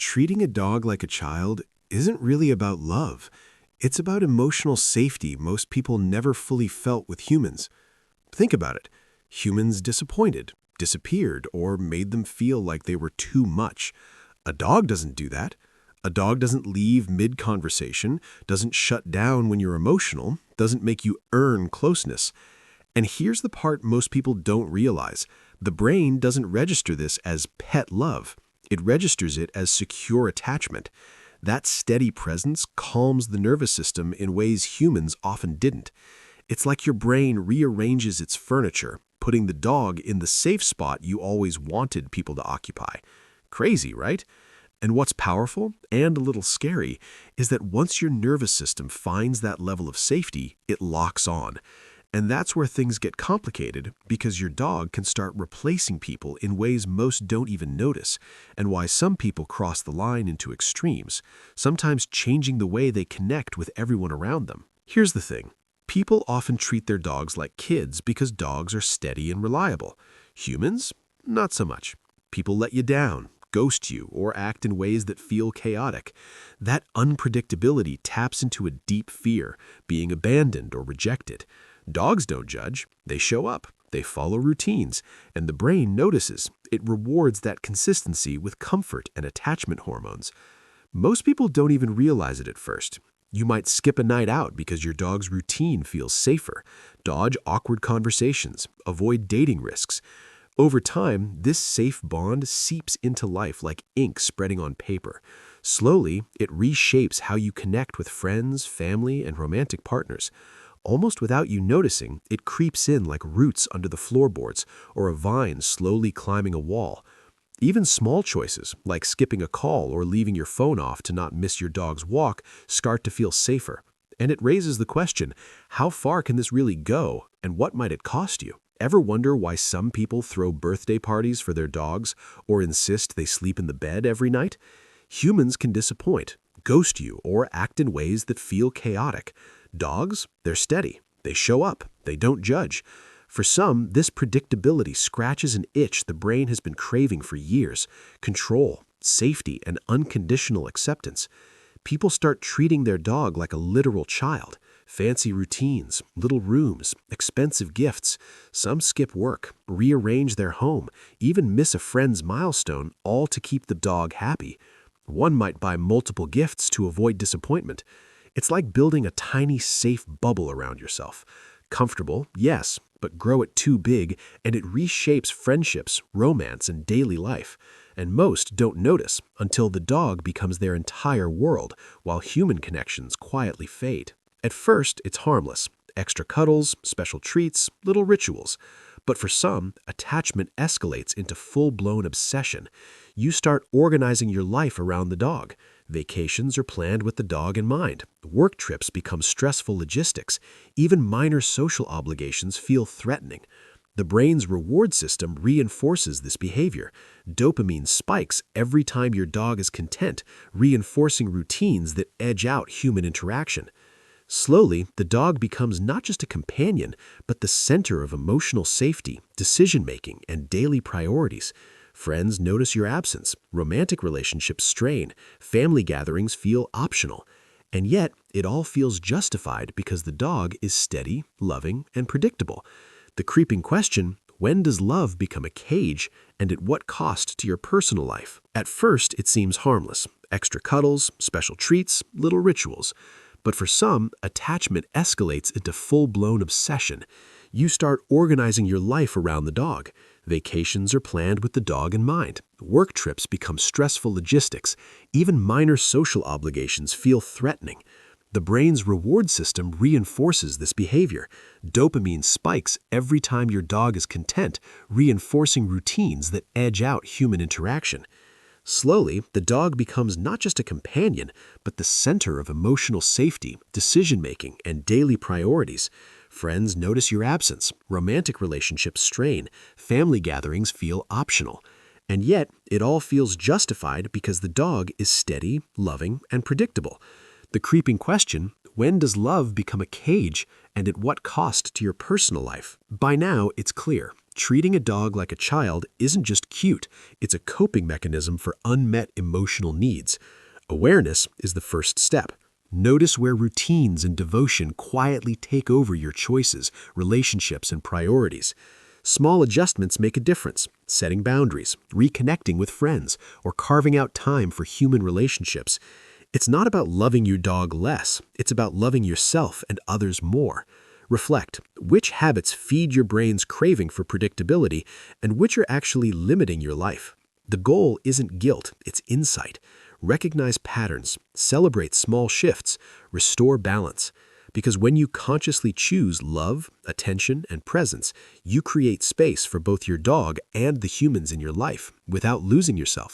treating a dog like a child isn't really about love. It's about emotional safety most people never fully felt with humans. Think about it. Humans disappointed, disappeared, or made them feel like they were too much. A dog doesn't do that. A dog doesn't leave mid-conversation, doesn't shut down when you're emotional, doesn't make you earn closeness. And here's the part most people don't realize. The brain doesn't register this as pet love. It registers it as secure attachment. That steady presence calms the nervous system in ways humans often didn't. It's like your brain rearranges its furniture, putting the dog in the safe spot you always wanted people to occupy. Crazy, right? And what's powerful and a little scary is that once your nervous system finds that level of safety, it locks on. And that's where things get complicated because your dog can start replacing people in ways most don't even notice, and why some people cross the line into extremes, sometimes changing the way they connect with everyone around them. Here's the thing. People often treat their dogs like kids because dogs are steady and reliable. Humans? Not so much. People let you down, ghost you, or act in ways that feel chaotic. That unpredictability taps into a deep fear, being abandoned or rejected. Dogs don't judge. They show up. They follow routines. And the brain notices. It rewards that consistency with comfort and attachment hormones. Most people don't even realize it at first. You might skip a night out because your dog's routine feels safer, dodge awkward conversations, avoid dating risks. Over time, this safe bond seeps into life like ink spreading on paper. Slowly, it reshapes how you connect with friends, family, and romantic partners. Almost without you noticing, it creeps in like roots under the floorboards or a vine slowly climbing a wall. Even small choices, like skipping a call or leaving your phone off to not miss your dog's walk, start to feel safer. And it raises the question, how far can this really go, and what might it cost you? Ever wonder why some people throw birthday parties for their dogs or insist they sleep in the bed every night? Humans can disappoint, ghost you, or act in ways that feel chaotic. Dogs, they're steady. They show up. They don't judge. For some, this predictability scratches an itch the brain has been craving for years: control, safety, and unconditional acceptance. People start treating their dog like a literal child. Fancy routines, little rooms, expensive gifts. Some skip work, rearrange their home, even miss a friend's milestone, all to keep the dog happy. One might buy multiple gifts to avoid disappointment. It's like building a tiny, safe bubble around yourself. Comfortable, yes, but grow it too big, and it reshapes friendships, romance, and daily life. And most don't notice until the dog becomes their entire world, while human connections quietly fade. At first, it's harmless. Extra cuddles, special treats, little rituals. But for some, attachment escalates into full-blown obsession. You start organizing your life around the dog. Vacations are planned with the dog in mind. Work trips become stressful logistics. Even minor social obligations feel threatening. The brain's reward system reinforces this behavior. Dopamine spikes every time your dog is content, reinforcing routines that edge out human interaction. Slowly, the dog becomes not just a companion, but the center of emotional safety, decision-making, and daily priorities. Friends notice your absence, romantic relationships strain, family gatherings feel optional. And yet, it all feels justified because the dog is steady, loving, and predictable. The creeping question, when does love become a cage, and at what cost to your personal life? At first, it seems harmless. Extra cuddles, special treats, little rituals. But for some, attachment escalates into full-blown obsession. You start organizing your life around the dog. Vacations are planned with the dog in mind. Work trips become stressful logistics. Even minor social obligations feel threatening. The brain's reward system reinforces this behavior. Dopamine spikes every time your dog is content, reinforcing routines that edge out human interaction. Slowly, the dog becomes not just a companion, but the center of emotional safety, decision-making, and daily priorities. Friends notice your absence, romantic relationships strain, family gatherings feel optional. And yet, it all feels justified because the dog is steady, loving, and predictable. The creeping question, when does love become a cage, and at what cost to your personal life? By now, it's clear. Treating a dog like a child isn't just cute, it's a coping mechanism for unmet emotional needs. Awareness is the first step. Notice where routines and devotion quietly take over your choices, relationships, and priorities. Small adjustments make a difference, setting boundaries, reconnecting with friends, or carving out time for human relationships. It's not about loving your dog less, it's about loving yourself and others more. Reflect, which habits feed your brain's craving for predictability and which are actually limiting your life? The goal isn't guilt, it's insight. Recognize patterns, celebrate small shifts, restore balance. Because when you consciously choose love, attention, and presence, you create space for both your dog and the humans in your life without losing yourself.